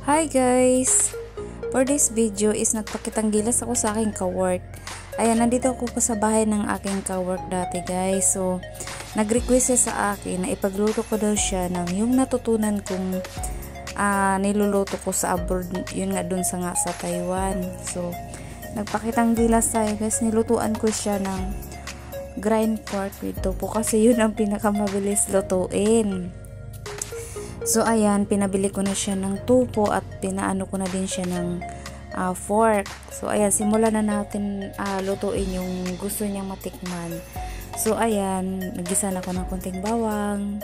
Hi guys! For this video is nagpakitang gilas ako sa aking ka-work. Ayan, nandito ako pa sa bahay ng aking ka-work dati guys. So, nag-request siya sa akin na ipagluto ko daw siya ng yung natutunan kong niluluto ko sa abroad. Yun nga dun sa Taiwan. So, nagpakitang gilas tayo guys. Nilutuan ko siya ng grind pork with tofu kasi yun ang pinakamabilis lutuin. So, ayan, pinabili ko na siya ng tofu at pinaano ko na din siya ng fork. So, ayan, simulan na natin lutuin yung gusto niyang matikman. So, ayan, nagisa na ko ng konting bawang.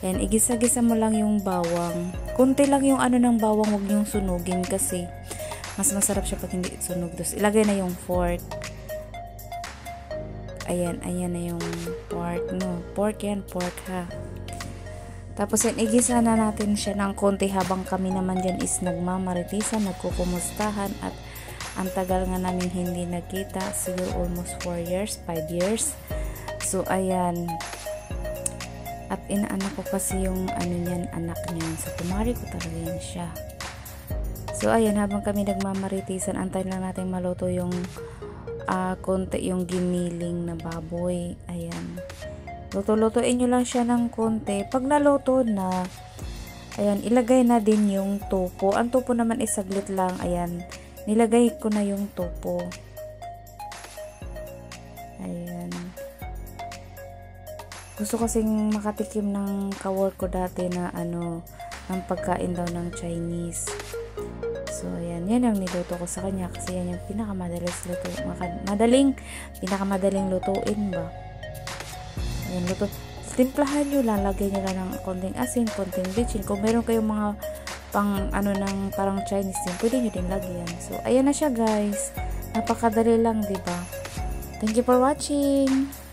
Ayan, igisa-gisa mo lang yung bawang. Kunti lang yung ano ng bawang, huwag niyong sunugin kasi mas masarap siya pag hindi sunog. Tapos, ilagay na yung fork. Ayan, ayan na yung pork, no? Pork yan, pork ha. Tapos yan, igisa na natin siya ng konti habang kami naman dyan is nagmamaritisan, nagkukumustahan at ang tagal nga namin hindi nakita, siguro almost 4 years, 5 years. So, ayan. At inaano ko kasi yung ano niyan, anak niyan. So, kumari ko talaga yan siya. So, ayan, habang kami nagmamaritisan, antayin lang natin maluto yung konti yung giniling na baboy. Ayan. Luto-lutuin nyo lang siya ng konti. Pag naluto na, ayan, ilagay na din yung tofu. Ang tofu naman is saglit lang. Ayan, nilagay ko na yung tofu. Ayan. Gusto kasing makatikim ng ka-work ko dati na ng pagkain daw ng Chinese. So, ayan. Yan ang niluto ko sa kanya kasi yan yung pinakamadaling lutuin ba. Ayan, luto. Timplahan nyo lang, lagay nyo lang ng konting asin, konting bitchin. Kung meron kayong mga ng parang Chinese din, pwede nyo din lagyan. So, ayan na siya guys. Napakadali lang, diba? Thank you for watching!